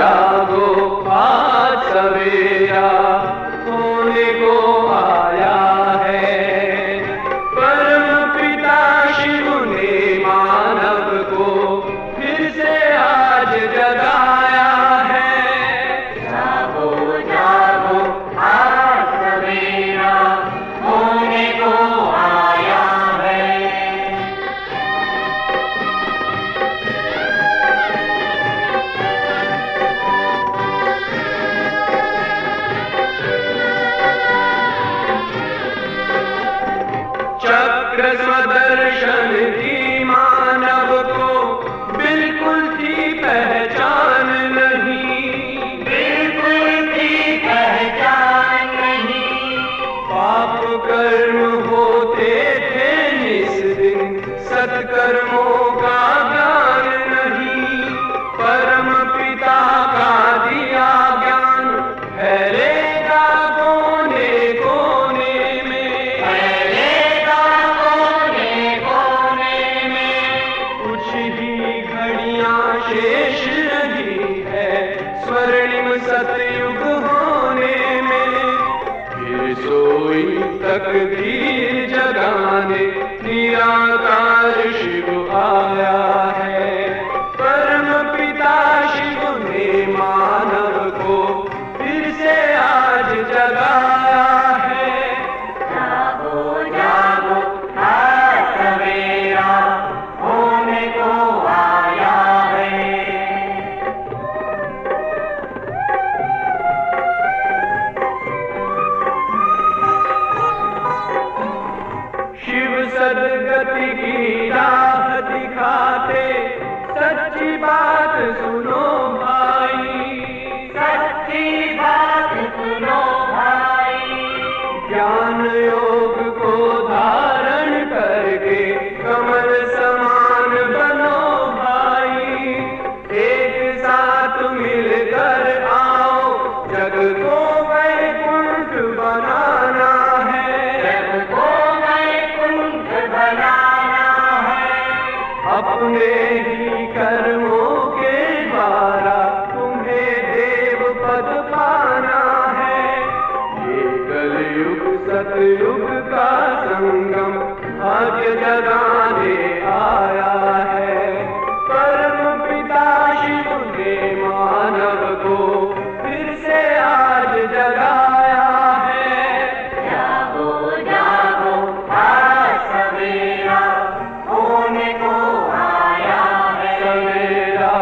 जागो आज सवेरा होने को आया है। परम पिता शिव ने मानव को फिर से आज जगाया है। जागो जागो आज सवेरा होने को आया है। चक्र स्वदर्शन की मानव को बिल्कुल थी पहचान नहीं, बिल्कुल भी पहचान नहीं। पाप कर्म होते थे निस दिन, सत्कर्मों का ज्ञान नहीं। परम पिता का दिया ज्ञान फैलेगा कोने कोने में, फैलेगा कोने कोने में। कुछ ही घड़ियां शेष रही है स्वर्णिम सतयुग होने में। फिर सोई तकदीर जगाने निराकार शिव आया है। परम पिता शिव ने मानव को फिर से आज जगाया है। जागो जागो आज सवेरा होने को आया है। शिव सदगति की राह दिखाते सच्ची बात सुनो भाई। सच्ची बात सुनो भाई। ज्ञान योग को धारण करके कमल समान बनो भाई। एक साथ मिलकर आओ जग को वैकुंठ बनाना है। जग को वैकुंठ बनाना है। अपने ही कर्मों के द्वारा तुम्हें देव पद पाना है। ये कलयुग सतयुग का संगम भाग्य जगाने आया है। परम पिता शिव ने मानव को फिर से आज जगाया है। जागो जागो आज सवेरा होने को आया है। सवेरा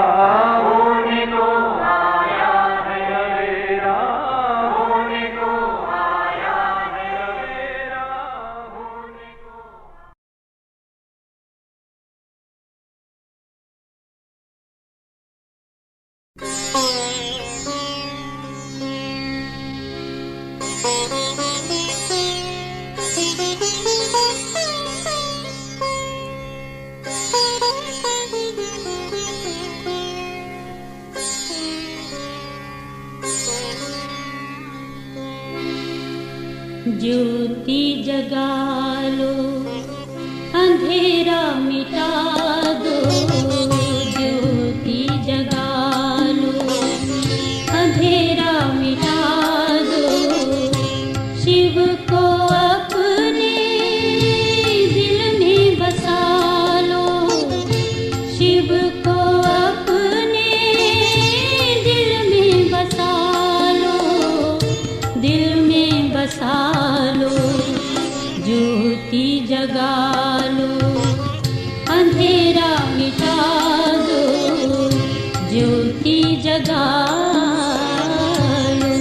होने को आया है। सवेरा होने को आया है। सवेरा होने को ज्योति जगा लो अंधेरा मिटा दो। ज्योति जगा लो अंधेरा मिटा दो। शिव को अपने दिल में बसा लो। शिव को अपने दिल में बसा लो। दिल में बसा लो। ज्योति जगा लो अंधेरा मिटा दो। ज्योति जगा लो।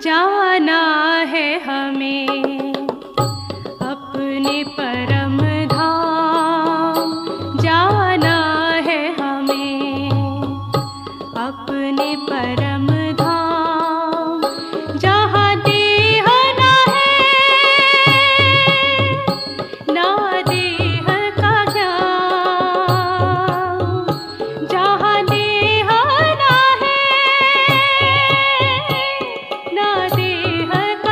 जाना है हमें अपने परम धाम, जाना है हमें अपने परम धाम, जहाँ देह ना है ना देह का ज्ञान, जहाँ देह ना है ना देह का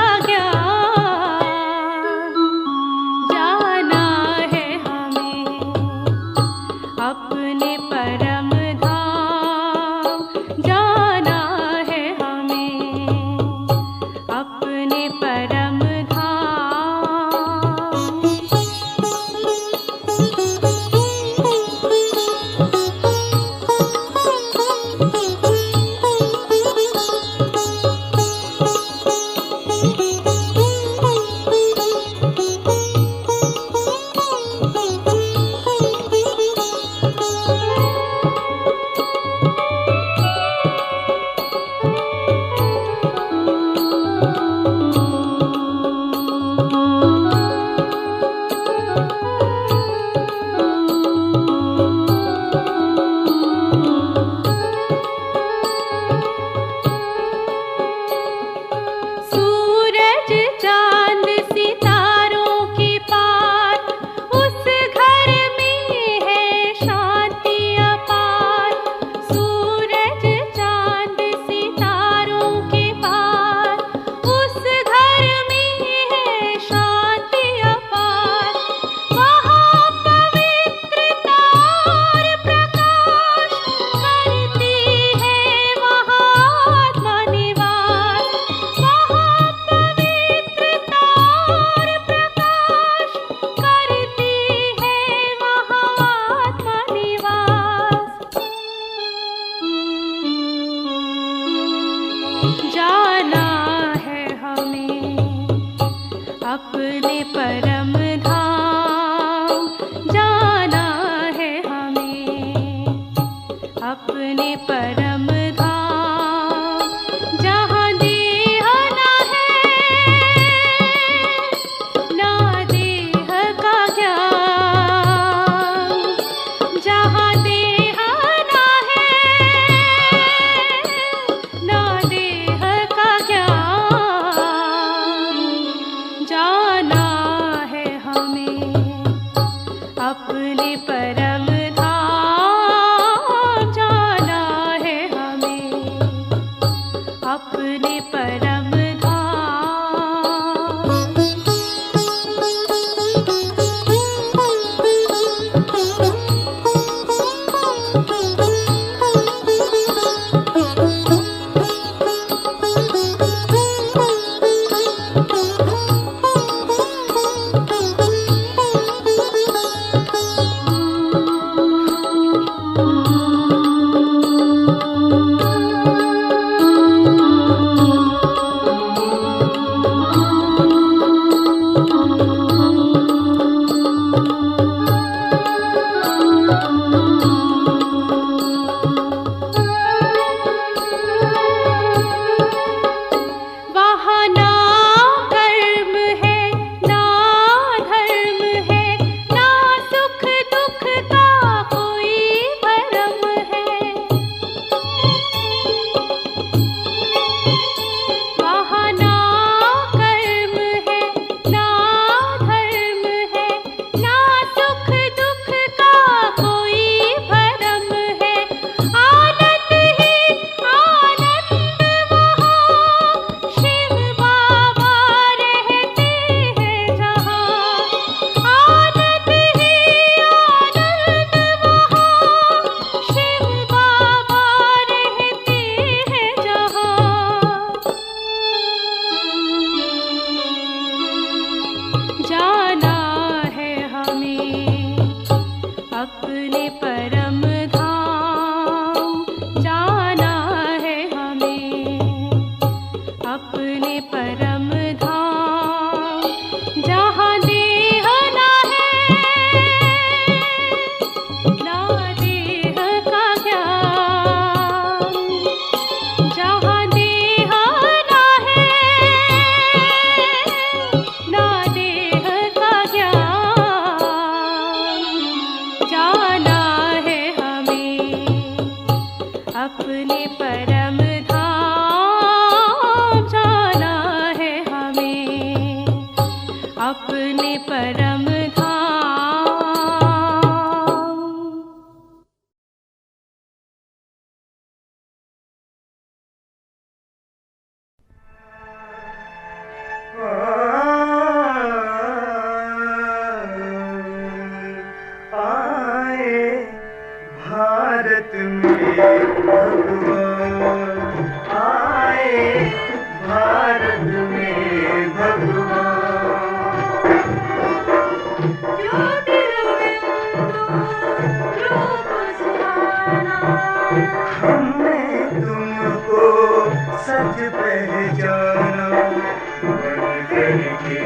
करके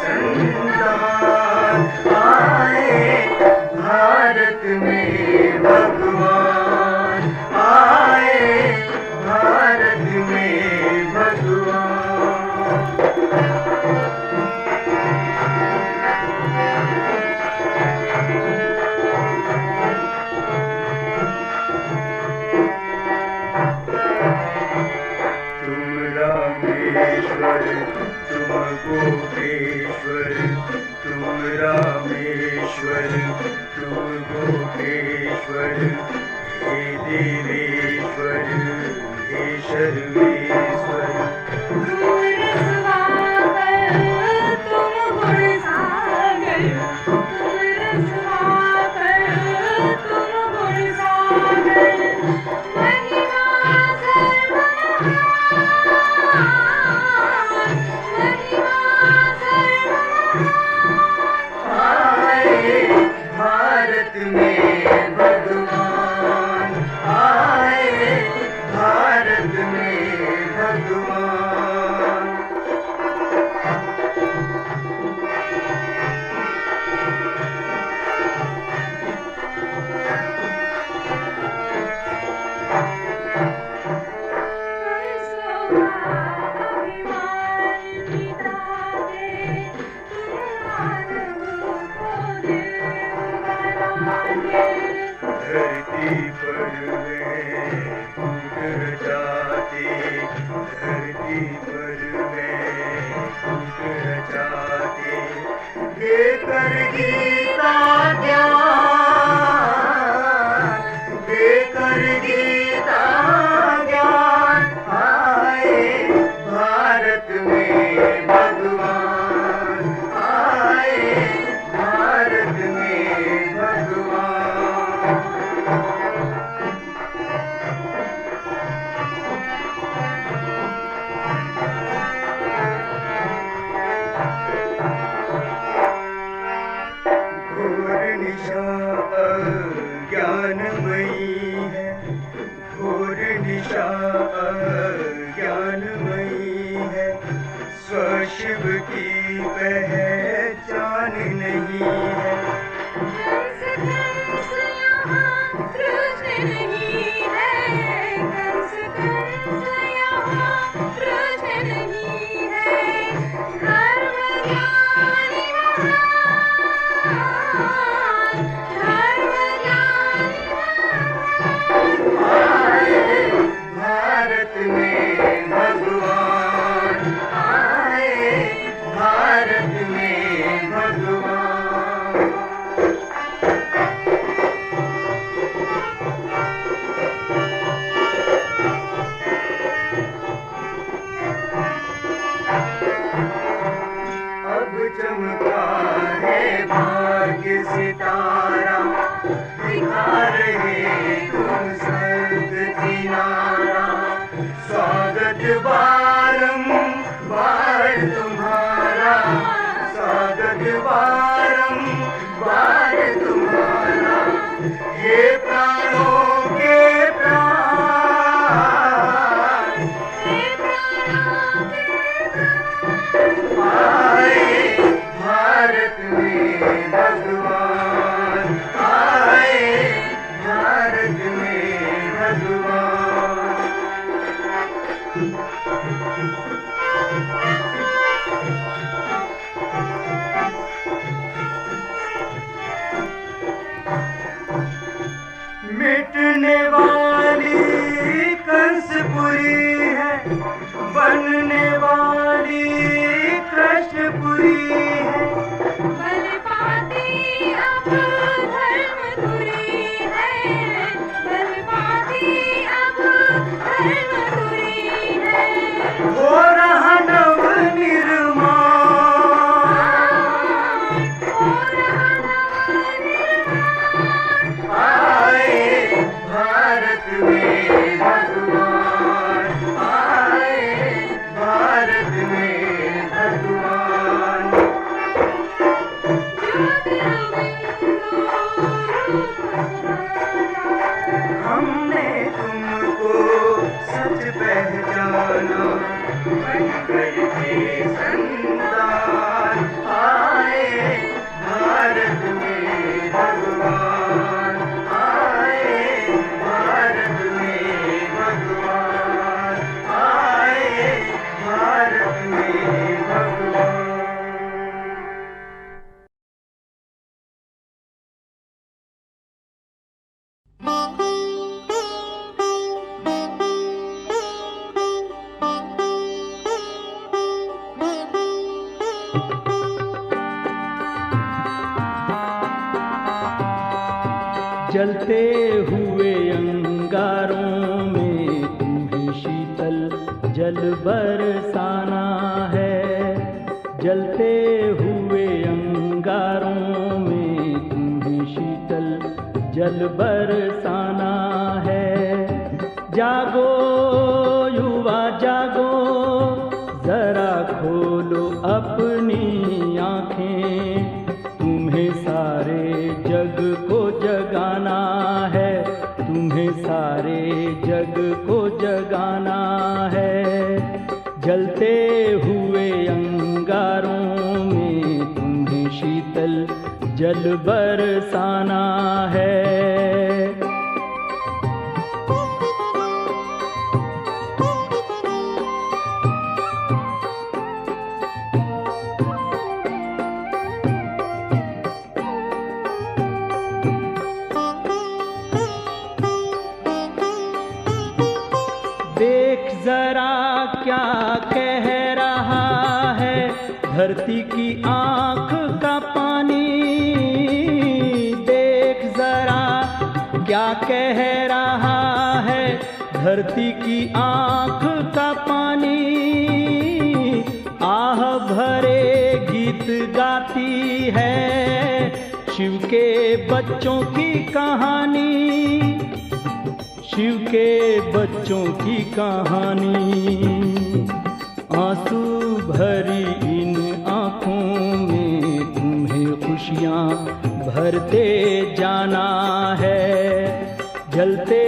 संतान आए भारत में भगवान आए भारत में भगवान। तुम रामेश्वर तुम गोपेश्वर तुम रामेश्वर तुम गोपेश्वर हे देवेश्वर हे सर्वेश्वर। भारत में भगवान आए भारत में भगवान। धरती पर मैं टूट जाती धरती पर मैं टूट जाती देकर गीता ज्ञान देकर गीता ज्ञान आए भारत में भगवान आए भारत में भगवान। घोर निशा ज्ञानमयी है घोर निशा ज्ञानमयी है स्वशिव की पहचान नहीं है। भारत में भगवान आए भारत में भगवान। अब चमका है भाग्य सितारा दिखा रहे तुम स्वर्ग किनारा स्वागत बारंबार तुम्हारा स्वागत बारंबार तुम्हारा हे प्राणों के प्राण आए भारत में भगवान आए भारत में भगवान। जलते हुए अंगारों में तुम्हें शीतल जल बरसाना है। जलते हुए अंगारों में तुम्हें शीतल जल बरसाना है। जागो युवा जागो, जरा खोलो अपनी आँखें, तुम्हें सारे जग को जगाना है, तुम्हें सारे जग को जगाना है। जलते हुए अंगारों में तुम्हें शीतल जल बरसाना है। देख जरा क्या कह रहा है धरती की आँख का पानी, देख जरा क्या कह रहा है धरती की आँख का पानी। आह भरे गीत गाती है शिव के बच्चों की कहानी, शिव के बच्चों की कहानी। आंसू भरी इन आँखों में तुम्हें खुशियाँ भरते जाना है। जलते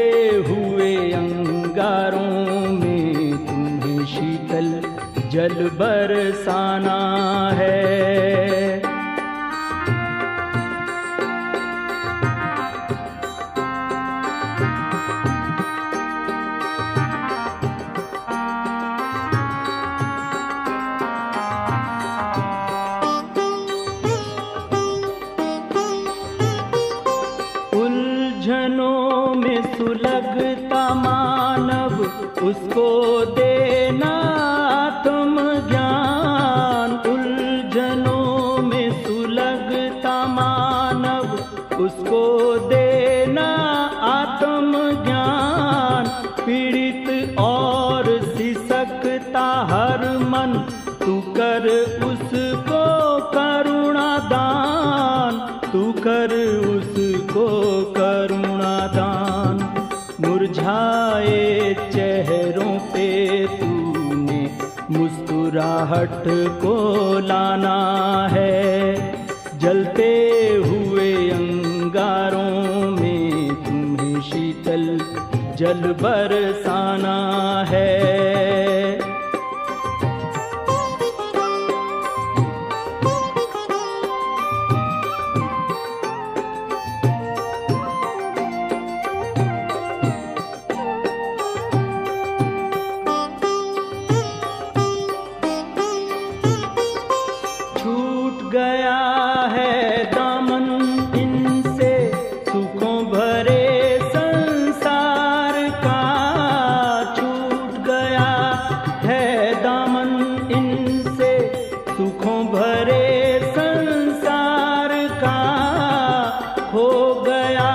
हुए अंगारों में तुम्हें शीतल जल बरसाना है। उलझनों में सुलगता मानव, उसको देना आत्म ज्ञान। उलझनों में सुलगता मानव, उसको देना आत्म ज्ञान। पीड़ित और सिसकता हर मन, तू कर उसको करुणा दान, तू कर उसको करुणा दान। मुरझाए चेहरों पे तूने मुस्कुराहट को लाना है। जलते हुए अंगारों में तुम्हें शीतल जल बरसाना है। गया है दामन इनसे सुखों भरे संसार का, छूट गया है दामन इनसे सुखों भरे संसार का। हो गया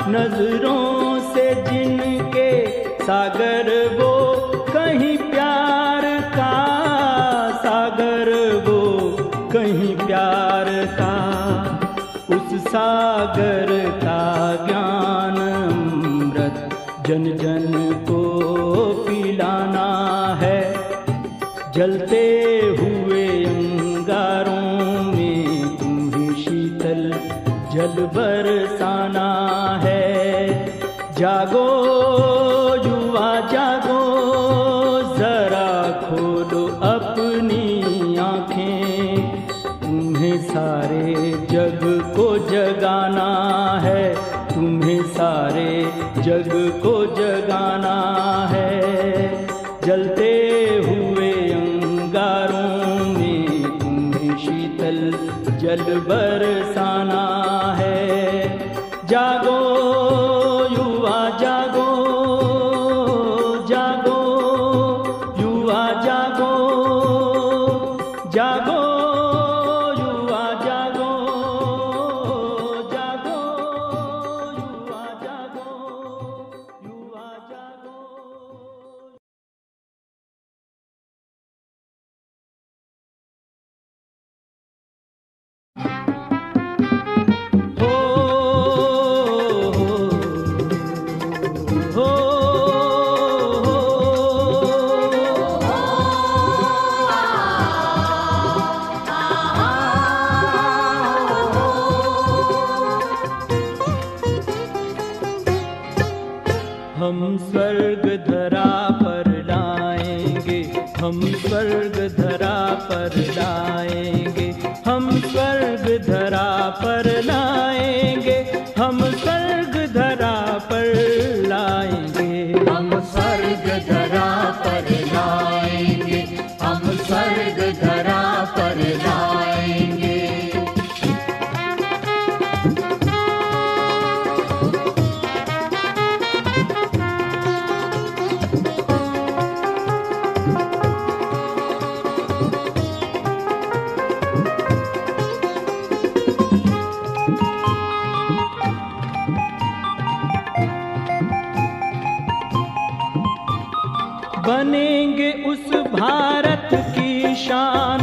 नजरों से जिनके सागर वो कहीं प्यार का, सागर वो कहीं प्यार का। उस सागर का ज्ञान अमृत जन जन को पिलाना है। जलते हुए अंगारों में तुम्हें शीतल जल बरसाना है। जागो युवा जागो, जरा खोलो अपनी आँखें, तुम्हें सारे जग को जगाना है, तुम्हें सारे जग को जगाना है। जलते हुए अंगारों में तुम्हें शीतल जल बरसाना है। जागो युवा जागो, जागो युवा जागो, जागो युवा जागो, जागो युवा हम स्वर्ग धरा पर लाएंगे, हम स्वर्ग धरा पर लाएंगे, हम स्वर्ग धरा पर लाएंगे, हम स्वर्ग धरा पर लाएंगे, हम स्वर्ग धरा पर लाएंगे, हम स्वर्ग धरा पर लाएंगे। बनेंगे उस भारत की शान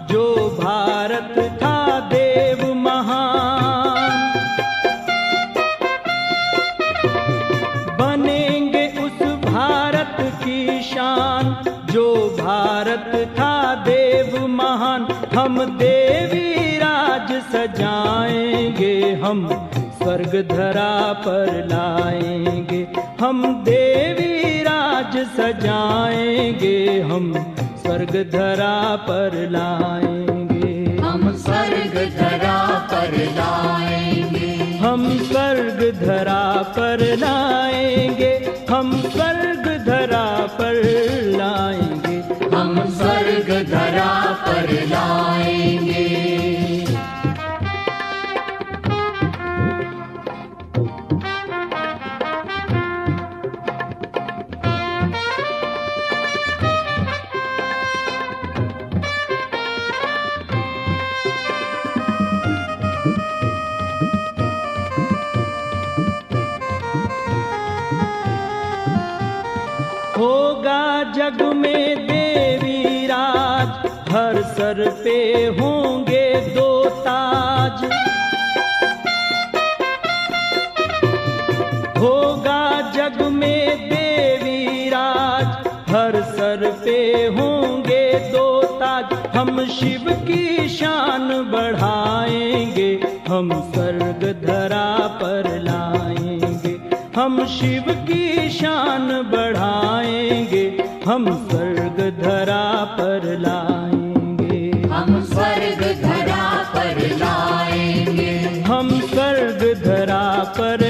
जो भारत था देव महान, बनेंगे उस भारत की शान जो भारत था देव महान। हम देवी राज सजाएंगे, हम स्वर्ग धरा पर लाएंगे, हम देवी राज सजाएंगे, हम स्वर्ग धरा पर लाएंगे, हम स्वर्ग धरा पर लाएंगे, हम स्वर्ग धरा पर लाएंगे, हम स्वर्ग धरा पर लाएंगे, हम स्वर्ग धरा पर लाएंगे। होगा जग में देवी राज, हर सर पे होंगे दो ताज, होगा जग में देवी राज, हर सर पे होंगे दो ताज। हम शिव की शान बढ़ाएंगे, हम स्वर्ग धरा पर लाएंगे, हम शिव की शान बढ़ाएंगे, हम स्वर्ग धरा पर लाएंगे, हम स्वर्ग धरा पर लाएंगे, हम स्वर्ग धरा पर